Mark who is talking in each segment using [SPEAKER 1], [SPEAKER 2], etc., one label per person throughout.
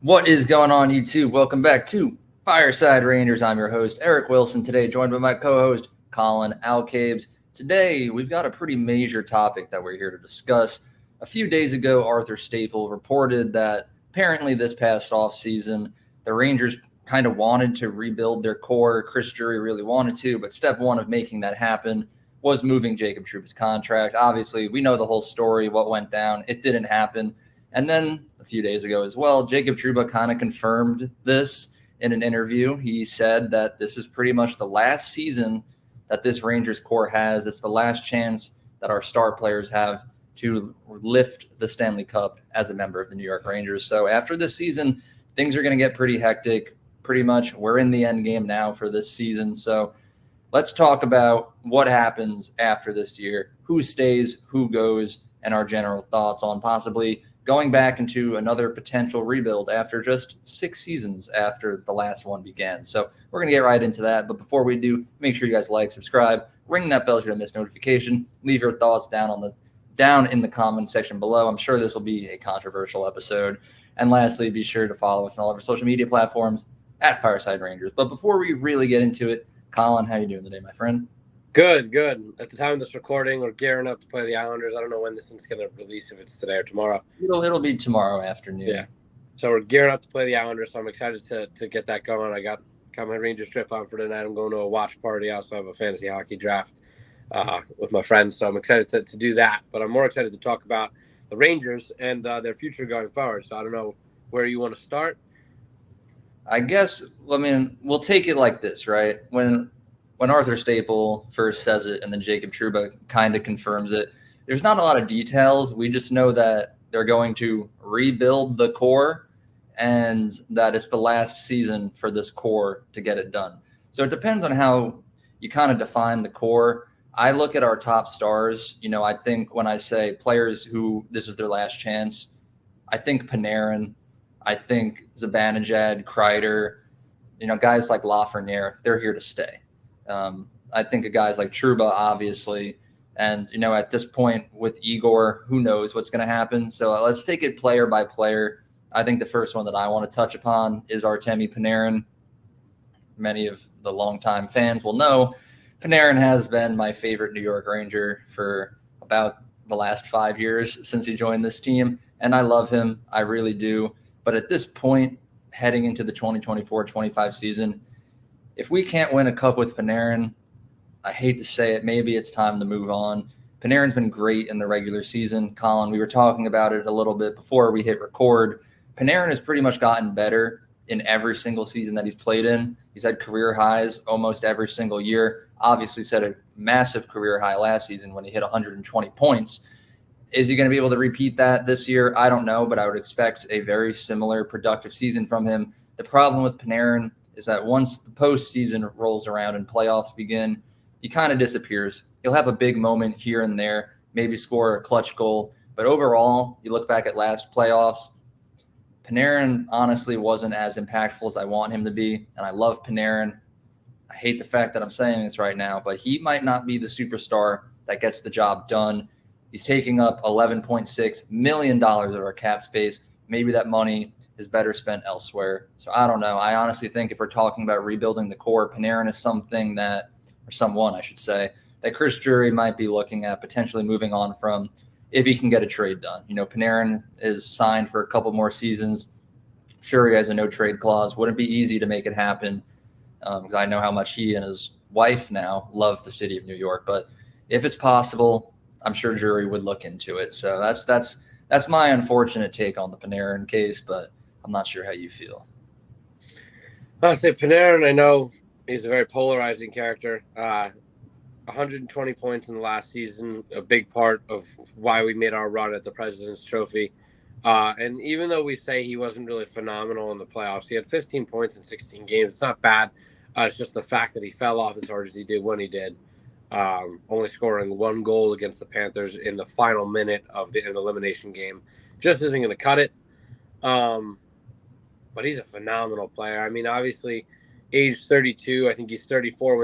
[SPEAKER 1] What is going on, YouTube? Welcome back to Fireside Rangers. I'm your host, Eric Wilson, today joined by my co-host, Colin Alcabes. Today, we've got a pretty major topic that we're here to discuss. A few days ago, Arthur Staple reported that apparently this past offseason, the Rangers kind of wanted to rebuild their core. Chris Drury really wanted to, but step one of making that happen was moving Jacob Trouba's contract. Obviously, we know the whole story, what went down. It didn't happen. And then a few days ago as well, Jacob Trouba kind of confirmed this in an interview. He said that this is pretty much the last season that this Rangers core has. It's the last chance that our star players have to lift the Stanley Cup as a member of the New York Rangers. So after this season, things are going to get pretty hectic. Pretty much we're in the end game now for this season. So let's talk about what happens after this year, who stays, who goes, and our general thoughts on possibly going back into another potential rebuild after just 6 seasons after the last one began. So we're going to get right into that. But before we do, make sure you guys like, subscribe, ring that bell so you don't miss notification. Leave your thoughts down in the comment section below. I'm sure this will be a controversial episode. And lastly, be sure to follow us on all of our social media platforms at Fireside Rangers. But before we really get into it, Colin, how you doing today, my friend?
[SPEAKER 2] Good. At the time of this recording, we're gearing up to play the Islanders. I don't know when this one's going to release, if it's today or tomorrow.
[SPEAKER 1] It'll be tomorrow afternoon.
[SPEAKER 2] Yeah. So we're gearing up to play the Islanders, so I'm excited to get that going. I got my Rangers trip on for tonight. I'm going to a watch party. I also have a fantasy hockey draft with my friends, so I'm excited to do that. But I'm more excited to talk about the Rangers and their future going forward. So I don't know where you want to start.
[SPEAKER 1] I guess, we'll take it like this, right? When Arthur Staple first says it and then Jacob Trouba kind of confirms it, there's not a lot of details. We just know that they're going to rebuild the core and that it's the last season for this core to get it done. So it depends on how you kind of define the core. I look at our top stars. I think when I say players who this is their last chance, I think Panarin, I think Zibanejad, Kreider, guys like Lafreniere, they're here to stay. I think of guys like Trouba, obviously. And, at this point with Igor, who knows what's going to happen. So let's take it player by player. I think the first one that I want to touch upon is Artemi Panarin. Many of the longtime fans will know Panarin has been my favorite New York Ranger for about the last 5 years since he joined this team. And I love him. I really do. But at this point, heading into the 2024-25 season, if we can't win a cup with Panarin, I hate to say it, maybe it's time to move on. Panarin's been great in the regular season. Colin, we were talking about it a little bit before we hit record. Panarin has pretty much gotten better in every single season that he's played in. He's had career highs almost every single year. Obviously set a massive career high last season when he hit 120 points. Is he going to be able to repeat that this year? I don't know, but I would expect a very similar productive season from him. The problem with Panarin is that once the postseason rolls around and playoffs begin, he kind of disappears. He'll have a big moment here and there, maybe score a clutch goal. But overall, you look back at last playoffs, Panarin honestly wasn't as impactful as I want him to be. And I love Panarin. I hate the fact that I'm saying this right now, but he might not be the superstar that gets the job done. He's taking up $11.6 million of our cap space. Maybe that money is better spent elsewhere. So I don't know. I honestly think if we're talking about rebuilding the core, Panarin is someone, I should say, that Chris Drury might be looking at potentially moving on from if he can get a trade done. Panarin is signed for a couple more seasons. Sure, he has a no-trade clause. Wouldn't be easy to make it happen because I know how much he and his wife now love the city of New York. But if it's possible, I'm sure Drury would look into it. So that's my unfortunate take on the Panarin case, but I'm not sure how you feel.
[SPEAKER 2] I'll say Panarin, I know he's a very polarizing character. 120 points in the last season, a big part of why we made our run at the President's Trophy. And even though we say he wasn't really phenomenal in the playoffs, he had 15 points in 16 games. It's not bad. It's just the fact that he fell off as hard as he did when he did. Only scoring 1 goal against the Panthers in the final minute of an elimination game just isn't going to cut it. But he's a phenomenal player. I mean, obviously, age 32. I think he's 34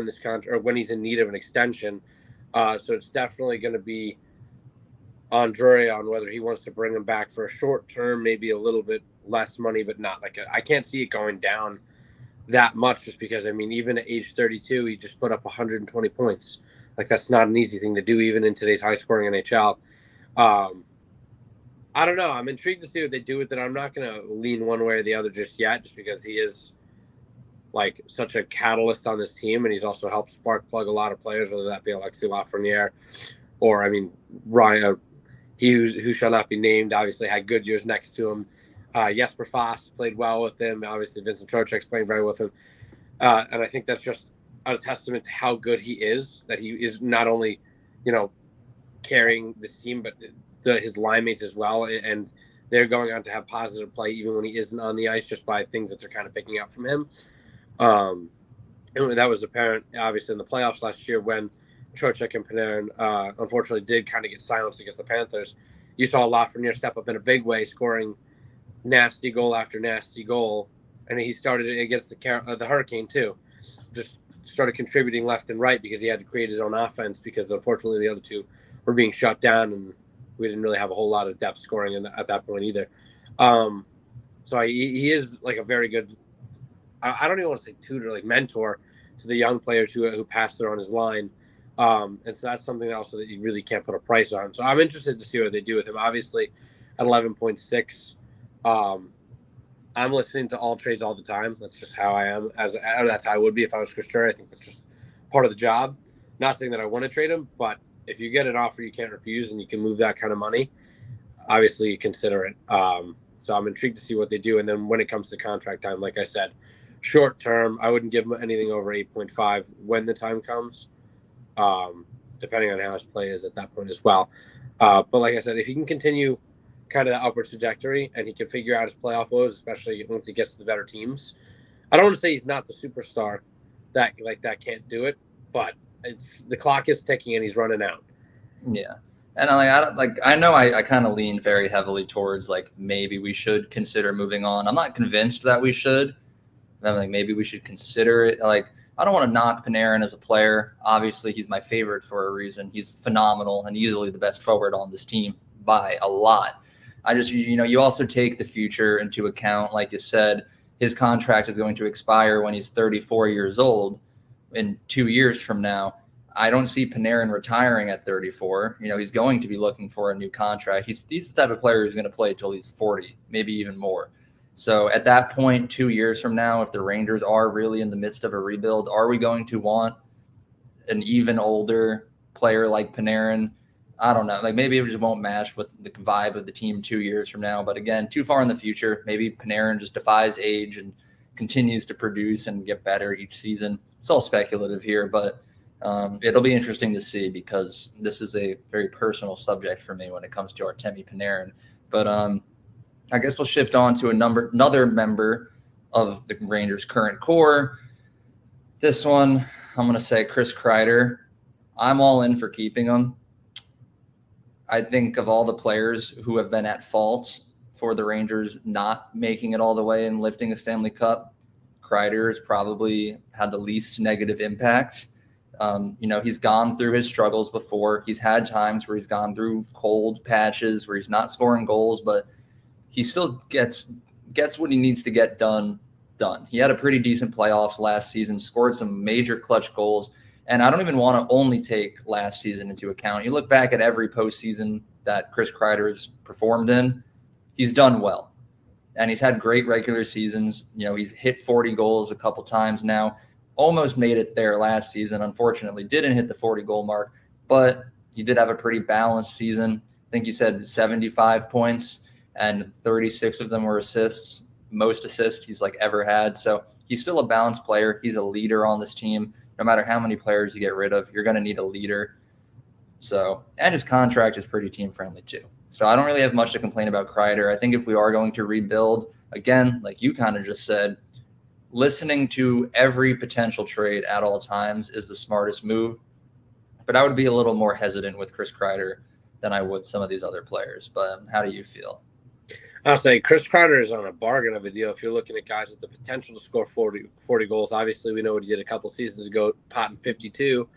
[SPEAKER 2] when he's in need of an extension. So it's definitely going to be Andre on whether he wants to bring him back for a short term, maybe a little bit less money, but not like I can't see it going down that much just because, I mean, even at age 32, he just put up 120 points. Like, that's not an easy thing to do, even in today's high scoring NHL. I don't know. I'm intrigued to see what they do with it. I'm not going to lean one way or the other just yet, just because he is like such a catalyst on this team, and he's also helped spark plug a lot of players, whether that be Alexis Lafreniere or, I mean, Ryan, who shall not be named, obviously had good years next to him. Jesper Foss played well with him. Obviously, Vincent Trocheck's playing very well with him. And I think that's just a testament to how good he is, that he is not only, carrying this team, but his line mates as well. And they're going on to have positive play even when he isn't on the ice, just by things that they're kind of picking up from him. And that was apparent, obviously, in the playoffs last year when Trocheck and Panarin unfortunately did kind of get silenced against the Panthers. You saw Lafreniere step up in a big way, scoring nasty goal after nasty goal, and he started against the Hurricane too. Just started contributing left and right because he had to create his own offense, because unfortunately the other two were being shut down, and we didn't really have a whole lot of depth scoring at that point either. So he is like a very good, I don't even want to say tutor, like mentor to the young players who pass through on his line. And so that's something also that you really can't put a price on. So I'm interested to see what they do with him. Obviously, at 11.6, I'm listening to all trades all the time. That's just how I am. That's how I would be if I was Chris Drury. I think that's just part of the job. Not saying that I want to trade him, but if you get an offer you can't refuse and you can move that kind of money, obviously you consider it. So I'm intrigued to see what they do. And then when it comes to contract time, like I said, short term, I wouldn't give him anything over 8.5 when the time comes, depending on how his play is at that point as well. But like I said, if he can continue kind of the upward trajectory and he can figure out his playoff woes, especially once he gets to the better teams, I don't want to say he's not the superstar that can't do it, but the clock is ticking and he's running out.
[SPEAKER 1] Yeah. And I know I kind of lean very heavily towards like maybe we should consider moving on. I'm not convinced that we should. I'm like maybe we should consider it. Like I don't want to knock Panarin as a player. Obviously, he's my favorite for a reason. He's phenomenal and easily the best forward on this team by a lot. I just, you also take the future into account. Like you said, his contract is going to expire when he's 34 years old in 2 years from now. I don't see Panarin retiring at 34. He's going to be looking for a new contract. He's the type of player who's going to play until he's 40, maybe even more. So at that point, 2 years from now, if the Rangers are really in the midst of a rebuild, are we going to want an even older player like Panarin? I don't know. Like maybe it just won't match with the vibe of the team 2 years from now. But again, too far in the future. Maybe Panarin just defies age and continues to produce and get better each season. It's all speculative here, but it'll be interesting to see because this is a very personal subject for me when it comes to Artemi Panarin. But I guess we'll shift on to another member of the Rangers' current core. This one, I'm going to say Chris Kreider. I'm all in for keeping him. I think of all the players who have been at fault for the Rangers not making it all the way and lifting a Stanley Cup, Kreider has probably had the least negative impact. He's gone through his struggles before. He's had times where he's gone through cold patches where he's not scoring goals, but he still gets what he needs to get done. He had a pretty decent playoffs last season, scored some major clutch goals. And I don't even want to only take last season into account. You look back at every postseason that Chris Kreider has performed in, he's done well. And he's had great regular seasons. He's hit 40 goals a couple times now. Almost made it there last season. Unfortunately, didn't hit the 40-goal mark. But he did have a pretty balanced season. I think you said 75 points, and 36 of them were assists. Most assists he's ever had. So he's still a balanced player. He's a leader on this team. No matter how many players you get rid of, you're going to need a leader. So, and his contract is pretty team-friendly too. So I don't really have much to complain about Kreider. I think if we are going to rebuild, again, like you kind of just said, listening to every potential trade at all times is the smartest move. But I would be a little more hesitant with Chris Kreider than I would some of these other players. But how do you feel?
[SPEAKER 2] I'll say Chris Kreider is on a bargain of a deal if you're looking at guys with the potential to score 40 goals. Obviously, we know what he did a couple seasons ago, potting 52,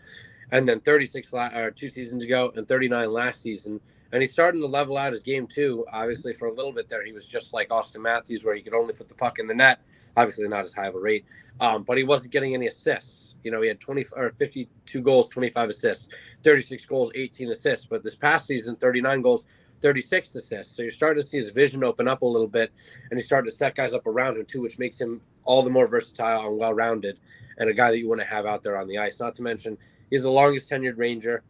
[SPEAKER 2] and then 36 2 seasons ago and 39 last season. And he's starting to level out his game too. Obviously, for a little bit there, he was just like Austin Matthews, where he could only put the puck in the net. Obviously, not as high of a rate, but he wasn't getting any assists. He had 52 goals, 25 assists, 36 goals, 18 assists. But this past season, 39 goals, 36 assists. So you're starting to see his vision open up a little bit, and he's starting to set guys up around him too, which makes him all the more versatile and well-rounded, and a guy that you want to have out there on the ice. Not to mention, he's the longest tenured Ranger.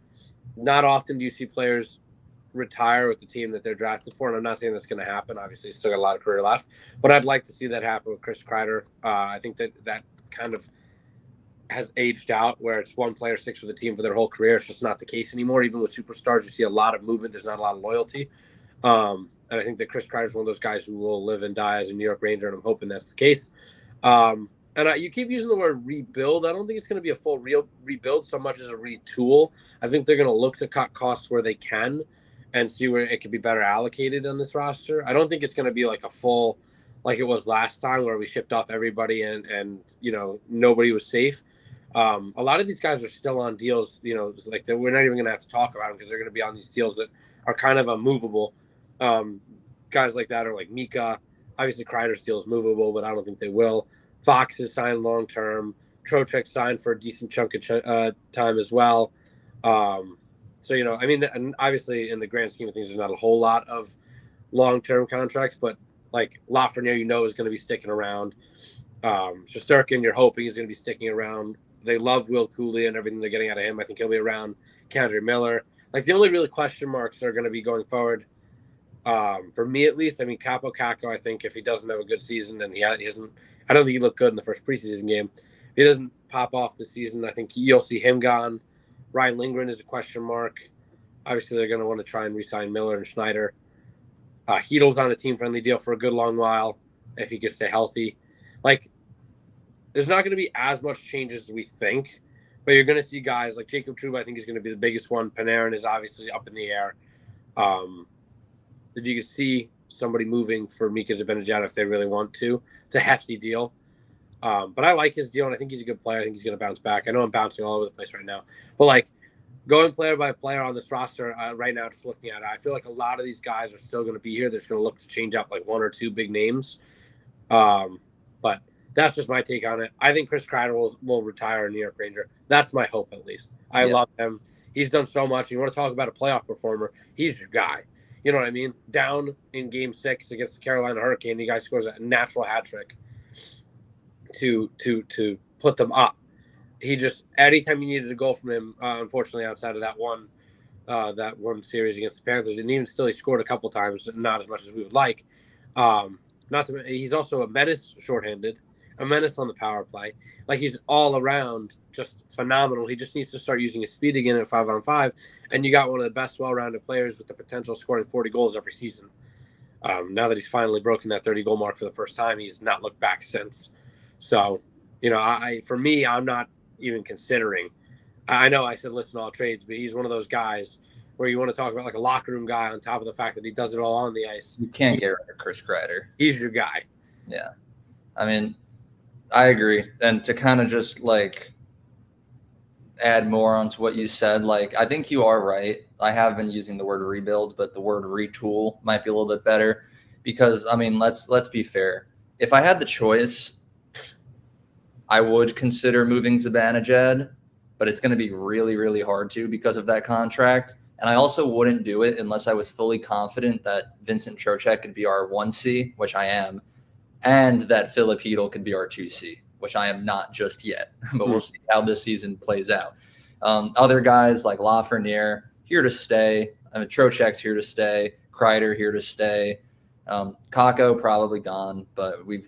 [SPEAKER 2] Not often do you see players retire with the team that they're drafted for, and I'm not saying that's going to happen. Obviously, he's still got a lot of career left, but I'd like to see that happen with Chris Kreider. I think that kind of has aged out, where it's one player sticks with the team for their whole career. It's just not the case anymore. Even with superstars, you see a lot of movement. There's not a lot of loyalty. And I think that Chris Kreider is one of those guys who will live and die as a New York Ranger, and I'm hoping that's the case. You keep using the word rebuild. I don't think it's going to be a full real rebuild so much as a retool. I think they're going to look to cut costs where they can and see where it could be better allocated on this roster. I don't think it's going to be like a full, like it was last time where we shipped off everybody and nobody was safe. A lot of these guys are still on deals, like we're not even going to have to talk about them because they're going to be on these deals that are kind of unmovable. Guys like that are like Mika. Obviously, Kreider's deal is movable, but I don't think they will. Fox is signed long-term. Trocheck signed for a decent chunk of time as well. And obviously in the grand scheme of things, there's not a whole lot of long-term contracts, but like Lafreniere, is going to be sticking around. Shesterkin, you're hoping he's going to be sticking around. They love Will Cooley and everything they're getting out of him. I think he'll be around. K'Andre Miller. Like the only really question marks that are going to be going forward, for me at least, Kaapo, I think if he doesn't have a good season and he hasn't, I don't think he looked good in the first preseason game. If he doesn't pop off this season, I think you'll see him gone. Ryan Lindgren is a question mark. Obviously, they're going to want to try and re-sign Miller and Schneider. Heedle's on a team-friendly deal for a good long while if he can stay healthy. Like, there's not going to be as much changes as we think, but you're going to see guys like Jacob Trouba, I think, is going to be the biggest one. Panarin is obviously up in the air. If you could see somebody moving for Mika Zibanejad if they really want to. It's a hefty deal. But I like his deal, and I think he's a good player. I think he's going to bounce back. I know I'm bouncing all over the place right now. But, like, going player by player on this roster right now, just looking at it, I feel like a lot of these guys are still going to be here. They're just going to look to change up, like, one or two big names. But that's just my take on it. I think Chris Kreider will retire a New York Ranger. That's my hope, at least. I love him. He's done so much. You want to talk about a playoff performer, he's your guy. You know what I mean? Down in Game 6 against the Carolina Hurricane, the guy scores a natural hat trick to put them up. He just, anytime you needed a goal from him, unfortunately, outside of that one series against the Panthers, and even still, he scored a couple times, not as much as we would like. He's also a menace shorthanded, a menace on the power play. Like, he's all around just phenomenal. He just needs to start using his speed again at 5-on-5, and you got one of the best well-rounded players with the potential of scoring 40 goals every season. Now that he's finally broken that 30-goal mark for the first time, he's not looked back since. So, for me, I'm not even considering. I know I said listen to all trades, but he's one of those guys where you want to talk about like a locker room guy on top of the fact that he does it all on the ice.
[SPEAKER 1] You can't get rid of Chris Kreider.
[SPEAKER 2] He's your guy.
[SPEAKER 1] Yeah. I agree. And to kind of just like add more onto what you said, like I think you are right. I have been using the word rebuild, but the word retool might be a little bit better because let's be fair. If I had the choice, I would consider moving Zibanejad, but it's going to be really, really hard to because of that contract. And I also wouldn't do it unless I was fully confident that Vincent Trocheck could be our 1C, which I am, and that Philip Hedl could be our 2C, which I am not just yet. But we'll see how this season plays out. Other guys like Lafreniere, here to stay. Trocheck's here to stay. Kreider here to stay. Kakko probably gone, but we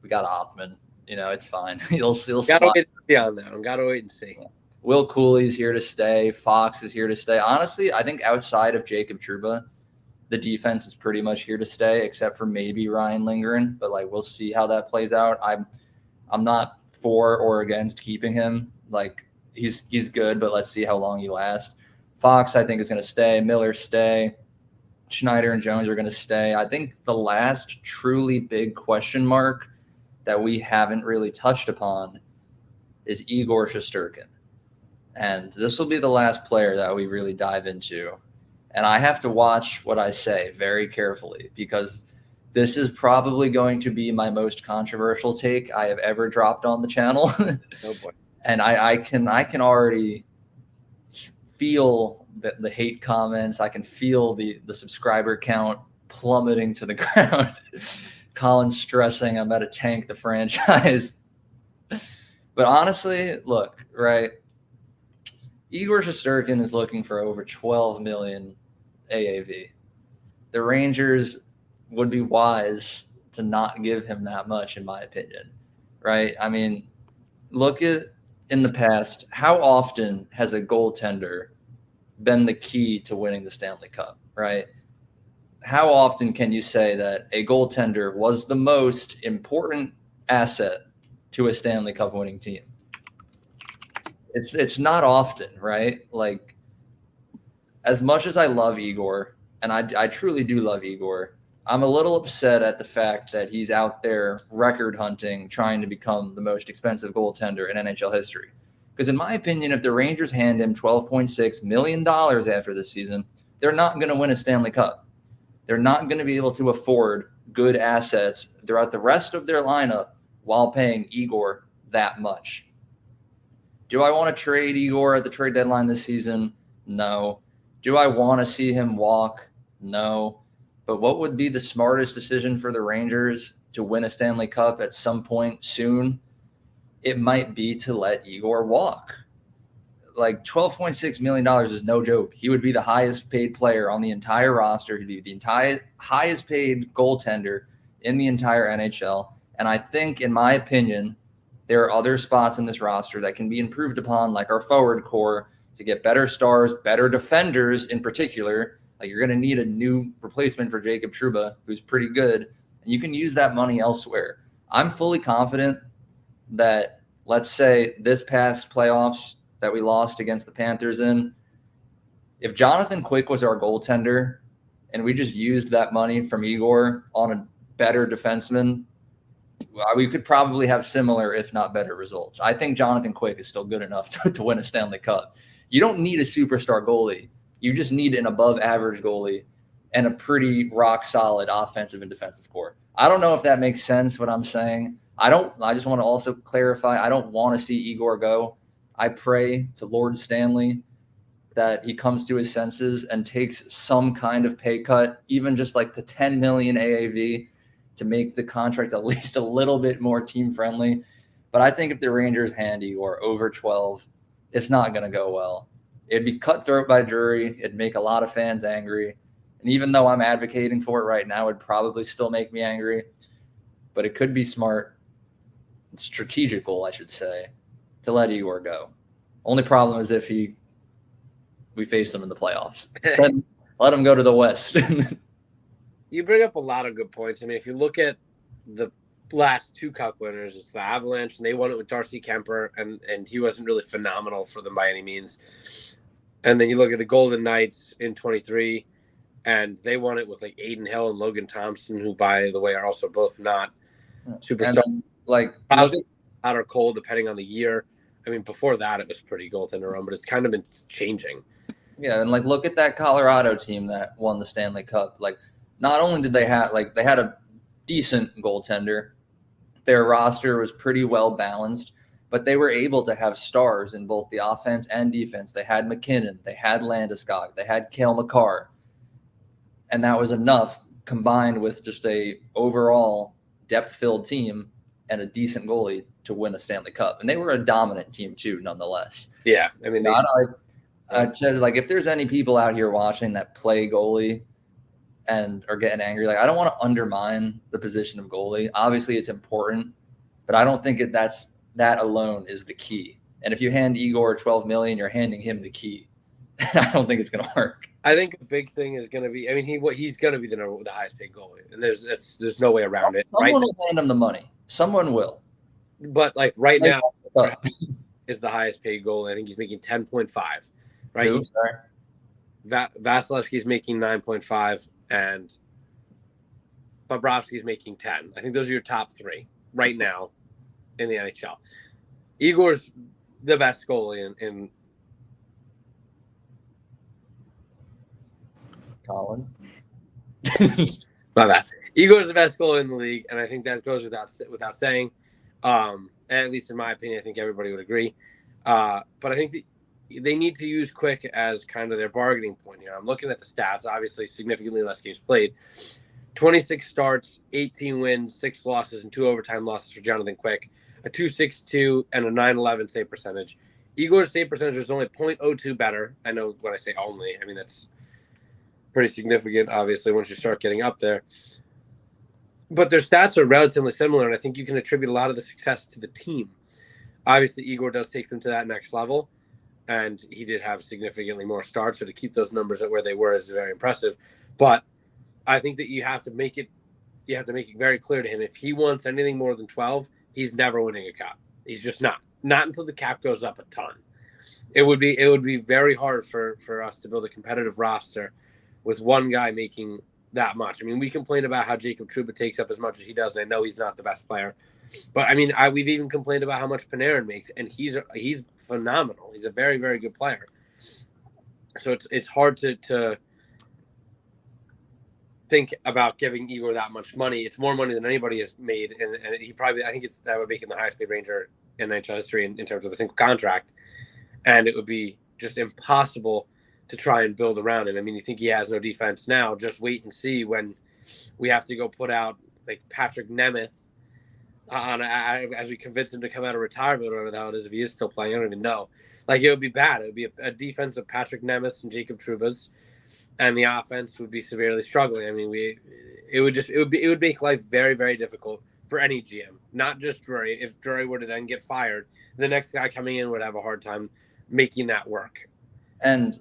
[SPEAKER 1] got Hoffman. It's fine. He'll
[SPEAKER 2] gotta wait and see on that. Gotta wait and see.
[SPEAKER 1] Will Cooley's here to stay. Fox is here to stay. Honestly, I think outside of Jacob Trouba, the defense is pretty much here to stay, except for maybe Ryan Lindgren. But like, we'll see how that plays out. I'm not for or against keeping him. Like, he's good, but let's see how long he lasts. Fox, I think, is going to stay. Miller stay. Schneider and Jones are going to stay. I think the last truly big question mark that we haven't really touched upon is Igor Shesterkin. And this will be the last player that we really dive into. And I have to watch what I say very carefully because this is probably going to be my most controversial take I have ever dropped on the channel.
[SPEAKER 2] Oh boy.
[SPEAKER 1] And I can already feel the hate comments. I can feel the subscriber count plummeting to the ground. Colin stressing I'm about to tank the franchise. But honestly, look, right? Igor Shesterkin is looking for over 12 million AAV. The Rangers would be wise to not give him that much, in my opinion, right? I mean, look at in the past, how often has a goaltender been the key to winning the Stanley Cup, right? How often can you say that a goaltender was the most important asset to a Stanley Cup winning team? It's not often, right? Like, as much as I love Igor, and I truly do love Igor, I'm a little upset at the fact that he's out there record hunting, trying to become the most expensive goaltender in NHL history. Because in my opinion, if the Rangers hand him $12.6 million after this season, they're not going to win a Stanley Cup. They're not going to be able to afford good assets throughout the rest of their lineup while paying Igor that much. Do I want to trade Igor at the trade deadline this season? No. Do I want to see him walk? No. But what would be the smartest decision for the Rangers to win a Stanley Cup at some point soon? It might be to let Igor walk. Like $12.6 million is no joke. He would be the highest paid player on the entire roster. He'd be the entire highest paid goaltender in the entire NHL. And I think, in my opinion, there are other spots in this roster that can be improved upon, like our forward core, to get better stars, better defenders in particular. Like, you're going to need a new replacement for Jacob Trouba, who's pretty good, and you can use that money elsewhere. I'm fully confident that, let's say, this past playoffs that we lost against the Panthers in, if Jonathan Quick was our goaltender and we just used that money from Igor on a better defenseman, we could probably have similar, if not better, results. I think Jonathan Quick is still good enough to win a Stanley Cup. You don't need a superstar goalie. You just need an above-average goalie and a pretty rock-solid offensive and defensive core. I don't know if that makes sense, what I'm saying. I just want to also clarify, I don't want to see Igor go. I pray to Lord Stanley that he comes to his senses and takes some kind of pay cut, even just like the 10 million AAV, to make the contract at least a little bit more team-friendly. But I think if the Rangers hand Igor over 12, it's not going to go well. It'd be cutthroat by jury. It'd make a lot of fans angry. And even though I'm advocating for it right now, it'd probably still make me angry. But it could be smart, strategical, I should say, to let Igor go. Only problem is if we face them in the playoffs. Let him go to the West.
[SPEAKER 2] You bring up a lot of good points. I mean, if you look at the last two Cup winners, it's the Avalanche, and they won it with Darcy Kemper, and he wasn't really phenomenal for them by any means. And then you look at the Golden Knights in 23, and they won it with like Aiden Hill and Logan Thompson, who, by the way, are also both not superstars.
[SPEAKER 1] Like,
[SPEAKER 2] hot or cold, depending on the year. I mean, before that, it was pretty goaltender run, but it's kind of been changing.
[SPEAKER 1] Yeah, and like, look at that Colorado team that won the Stanley Cup. Like, not only did they have a decent goaltender, their roster was pretty well balanced, but they were able to have stars in both the offense and defense. They had McKinnon, they had Landeskog, they had Cale Makar, and that was enough, combined with just a overall depth-filled team and a decent goalie, to win a Stanley Cup. And they were a dominant team too, nonetheless.
[SPEAKER 2] Yeah, I mean,
[SPEAKER 1] I'd say, like, if there's any people out here watching that play goalie and are getting angry, like, I don't want to undermine the position of goalie. Obviously, it's important, but I don't think that alone is the key. And if you hand Igor 12 million, you're handing him the key. I don't think it's going to work.
[SPEAKER 2] I think a big thing is going to be, I mean, he's going to be the highest paid goalie, and there's no way around it.
[SPEAKER 1] Someone will hand him the money. Someone will.
[SPEAKER 2] But like right now is the highest paid goalie. I think he's making 10.5. Right?
[SPEAKER 1] Who? Sorry.
[SPEAKER 2] Vasilevsky's making 9.5, and Bobrovsky's making 10. I think those are your top three right now in the NHL. Igor's the best goalie in
[SPEAKER 1] Colin.
[SPEAKER 2] My bad. Igor's the best goalie in the league, and I think that goes without saying. At least in my opinion, I think everybody would agree. But I think they need to use Quick as kind of their bargaining point here. I'm looking at the stats. Obviously, significantly less games played. 26 starts, 18 wins, 6 losses, and 2 overtime losses for Jonathan Quick. A 2.62 and a 9.11 save percentage. Igor's save percentage is only 0.02 better. I know when I say only, I mean that's pretty significant, obviously, once you start getting up there. But their stats are relatively similar, and I think you can attribute a lot of the success to the team. Obviously, Igor does take them to that next level, and he did have significantly more starts, so to keep those numbers at where they were is very impressive. But I think that you have to make it very clear to him, if he wants anything more than 12, he's never winning a cup. He's just not until the cap goes up a ton. It would be very hard for us to build a competitive roster with one guy making that much. I mean, we complain about how Jacob Trouba takes up as much as he does, and I know he's not the best player. But I mean, we've even complained about how much Panarin makes, and he's phenomenal. He's a very, very good player. So it's hard to think about giving Igor that much money. It's more money than anybody has made, and he probably, I think that would make him the highest paid Ranger in NHL history in terms of a single contract, and it would be just impossible to try and build around him. I mean, you think he has no defense now? Just wait and see when we have to go put out like Patrick Nemeth as we convince him to come out of retirement or whatever the hell it is, if he is still playing. I don't even know. Like, it would be bad. It would be a defense of Patrick Nemeth and Jacob Trouba's, and the offense would be severely struggling. I mean, it would make life very, very difficult for any GM, not just Drury. If Drury were to then get fired, the next guy coming in would have a hard time making that work.
[SPEAKER 1] And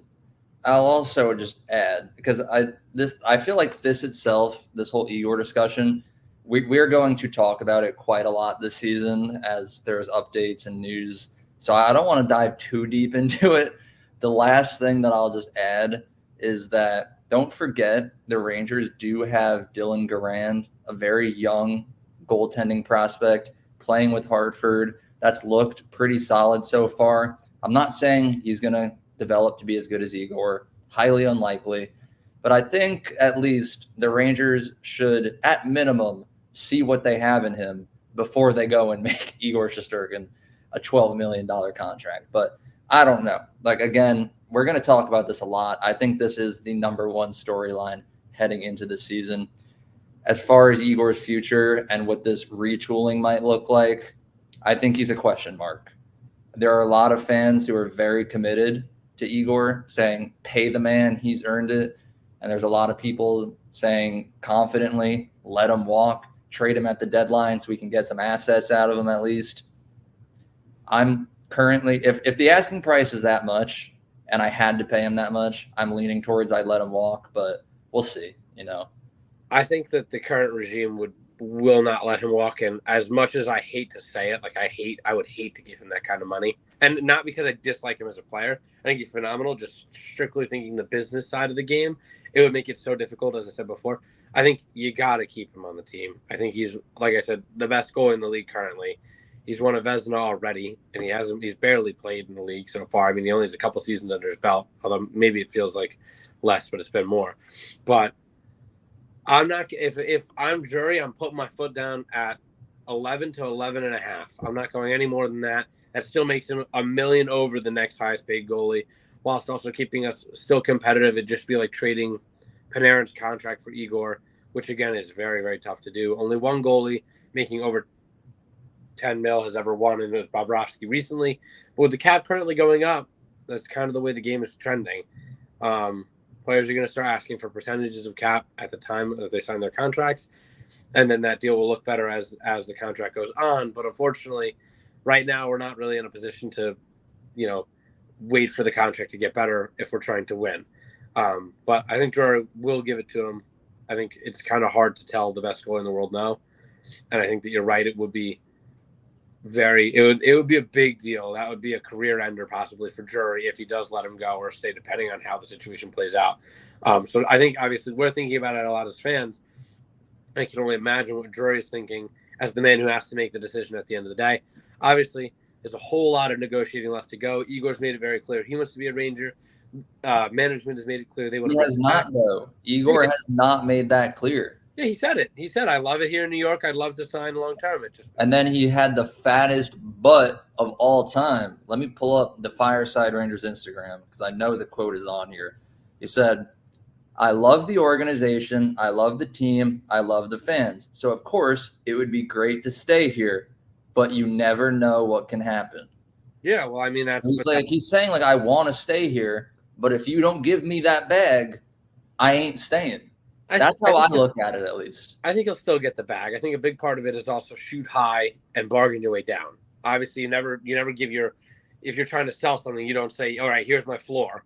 [SPEAKER 1] I'll also just add, because I feel like this whole Igor discussion, we're going to talk about it quite a lot this season as there's updates and news. So I don't want to dive too deep into it. The last thing that I'll just add is that don't forget the Rangers do have Dylan Garand, a very young goaltending prospect playing with Hartford. That's looked pretty solid so far. I'm not saying he's going to develop to be as good as Igor, highly unlikely. But I think at least the Rangers should, at minimum, see what they have in him before they go and make Igor Shesterkin a $12 million contract. But I don't know. Like, again, we're going to talk about this a lot. I think this is the number one storyline heading into the season. As far as Igor's future and what this retooling might look like, I think he's a question mark. There are a lot of fans who are very committed to Igor, saying, pay the man, he's earned it. And there's a lot of people saying confidently, let him walk, trade him at the deadline so we can get some assets out of him at least. I'm currently, if the asking price is that much and I had to pay him that much, I'm leaning towards I'd let him walk, but we'll see,
[SPEAKER 2] I think that the current regime will not let him walk. And as much as I hate to say it, like I would hate to give him that kind of money. And not because I dislike him as a player. I think he's phenomenal. Just strictly thinking the business side of the game, it would make it so difficult, as I said before. I think you got to keep him on the team. I think he's, like I said, the best goalie in the league currently. He's won a Vezina already, and he's barely played in the league so far. I mean, he only has a couple seasons under his belt, although maybe it feels like less, but it's been more. But I'm not, if I'm Drury, I'm putting my foot down at 11 to 11 and a half. I'm not going any more than that. That still makes him $1 million over the next highest paid goalie, whilst also keeping us still competitive. It'd just be like trading Panarin's contract for Igor, which again is very, very tough to do. Only one goalie making over 10 mil has ever won, and it was Bobrovsky recently. But with the cap currently going up, that's kind of the way the game is trending. Players are going to start asking for percentages of cap at the time that they sign their contracts, and then that deal will look better as the contract goes on. But unfortunately, right now we're not really in a position to, wait for the contract to get better if we're trying to win. But I think Drury will give it to him. I think it's kind of hard to tell the best goalie in the world now, and I think that you're right. It would be it would be a big deal. That would be a career ender possibly for Drury if he does let him go or stay, depending on how the situation plays out. So I think obviously we're thinking about it a lot as fans. I can only imagine what Drury is thinking as the man who has to make the decision at the end of the day. Obviously, there's a whole lot of negotiating left to go. Igor's made it very clear he wants to be a Ranger. Management has made it clear they want
[SPEAKER 1] He
[SPEAKER 2] to bring
[SPEAKER 1] has
[SPEAKER 2] it back.
[SPEAKER 1] not, though. Igor has not made that clear.
[SPEAKER 2] Yeah, he said it. He said, "I love it here in New York. I'd love to sign long term."
[SPEAKER 1] And then he had the fattest butt of all time. Let me pull up the Fireside Rangers Instagram because I know the quote is on here. He said, "I love the organization. I love the team. I love the fans. So, of course, it would be great to stay here, but you never know what can happen."
[SPEAKER 2] Yeah, well, I mean,
[SPEAKER 1] He's saying, like, I want to stay here, but if you don't give me that bag, I ain't staying. That's how I look at it, at least.
[SPEAKER 2] I think he'll still get the bag. I think a big part of it is also shoot high and bargain your way down. Obviously, you never give if you're trying to sell something, you don't say, "All right, here's my floor."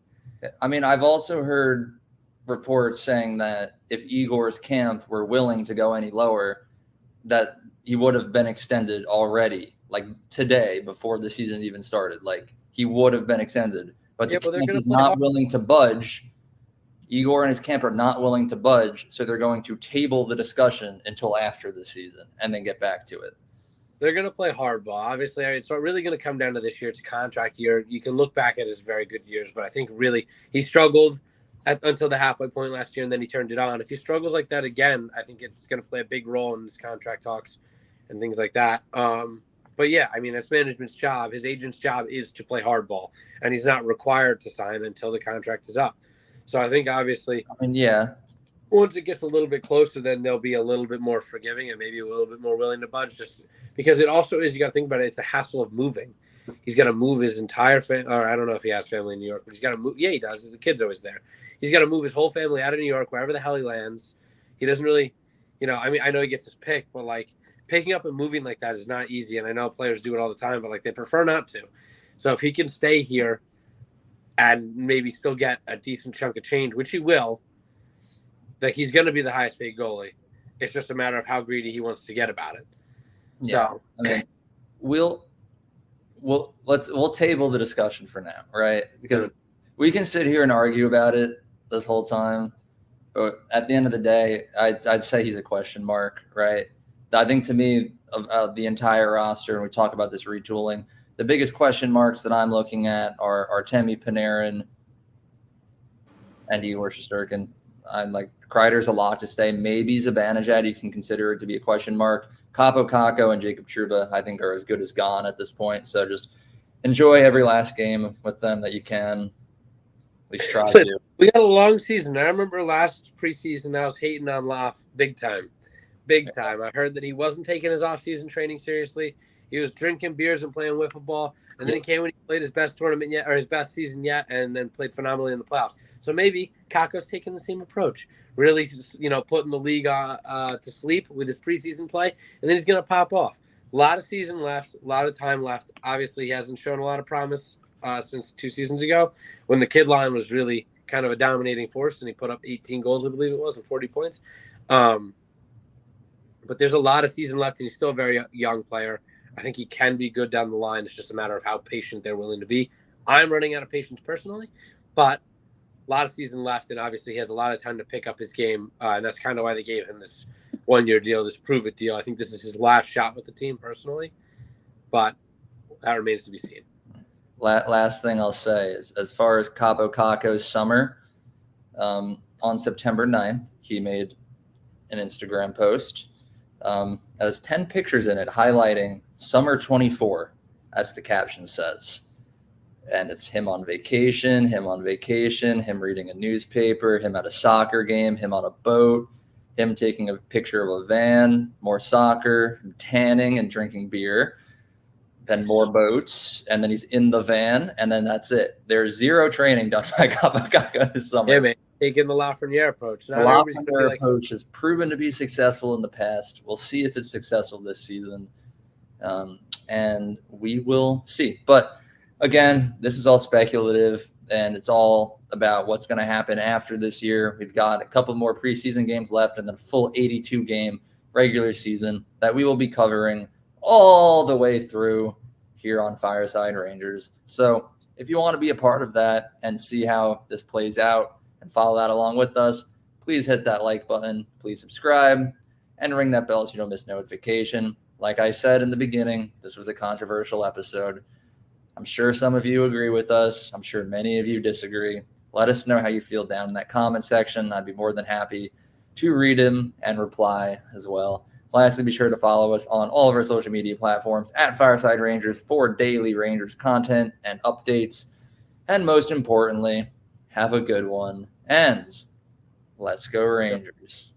[SPEAKER 1] I mean, I've also heard reports saying that if Igor's camp were willing to go any lower, that he would have been extended already, like today, before the season even started. Like, he would have been extended. But the camp is not willing to budge. Igor and his camp are not willing to budge, so they're going to table the discussion until after the season and then get back to it.
[SPEAKER 2] They're going to play hardball. Obviously, it's really going to come down to this year. It's a contract year. You can look back at his very good years, but I think really he struggled until the halfway point last year, and then he turned it on. If he struggles like that again, I think it's going to play a big role in his contract talks and things like that. But yeah, I mean, that's management's job. His agent's job is to play hardball, and he's not required to sign until the contract is up. So I think obviously, once it gets a little bit closer, then they'll be a little bit more forgiving and maybe a little bit more willing to budge. Just because it also is, you got to think about it. It's a hassle of moving. He's got to move his entire family. Or I don't know if he has family in New York, but he's got to move. Yeah, he does. The kid's always there. He's got to move his whole family out of New York, wherever the hell he lands. He doesn't really, I mean, I know he gets his pick, but like picking up and moving like that is not easy. And I know players do it all the time, but like they prefer not to. So if he can stay here and maybe still get a decent chunk of change, which he will, that he's going to be the highest paid goalie. It's just a matter of how greedy he wants to get about it.
[SPEAKER 1] Yeah, so, I mean, we'll table the discussion for now, right? Because we can sit here and argue about it this whole time, but at the end of the day, I'd say he's a question mark, right? I think to me of the entire roster, and we talk about this retooling, the biggest question marks that I'm looking at are Artemi, Panarin, and Igor Shesterkin. I'm like, Kreider's a lock to stay. Maybe Zibanejad, you can consider it to be a question mark. Kaapo, Kakko, and Jacob Trouba, I think, are as good as gone at this point. So just enjoy every last game with them that you can. At least try to.
[SPEAKER 2] We got a long season. I remember last preseason, I was hating on Loff big time. Big time. I heard that he wasn't taking his off-season training seriously. He was drinking beers and playing wiffle ball, and then he came when he played his best tournament yet, or his best season yet, and then played phenomenally in the playoffs. So maybe Kakko's taking the same approach, really, putting the league to sleep with his preseason play, and then he's going to pop off. A lot of season left, a lot of time left. Obviously, he hasn't shown a lot of promise since 2 seasons ago, when the kid line was really kind of a dominating force, and he put up 18 goals, I believe it was, and 40 points. But there's a lot of season left, and he's still a very young player. I think he can be good down the line. It's just a matter of how patient they're willing to be. I'm running out of patience personally, but a lot of season left, and obviously he has a lot of time to pick up his game, and that's kind of why they gave him this one-year deal, this prove-it deal. I think this is his last shot with the team personally, but that remains to be seen.
[SPEAKER 1] Last thing I'll say is, as far as Kaapo Kakko's summer, on September 9th, he made an Instagram post that has 10 pictures in it highlighting summer 24, as the caption says. And it's him on vacation, him reading a newspaper, him at a soccer game, him on a boat, him taking a picture of a van, more soccer, tanning and drinking beer, then more boats, and then he's in the van, and then that's it. There's zero training done by Kaapo Kakko this summer.
[SPEAKER 2] Yeah, man. Taking the Lafreniere approach.
[SPEAKER 1] The Lafreniere approach has proven to be successful in the past. We'll see if it's successful this season, and we will see. But again, this is all speculative, and it's all about what's going to happen after this year. We've got a couple more preseason games left and then a full 82-game regular season that we will be covering all the way through here on Fireside Rangers. So if you want to be a part of that and see how this plays out and follow that along with us, please hit that like button, please subscribe, and ring that bell so you don't miss notification. Like I said in the beginning, this was a controversial episode. I'm sure some of you agree with us. I'm sure many of you disagree. Let us know how you feel down in that comment section. I'd be more than happy to read them and reply as well. Lastly, be sure to follow us on all of our social media platforms at Fireside Rangers for daily Rangers content and updates. And most importantly, have a good one. And let's go Rangers.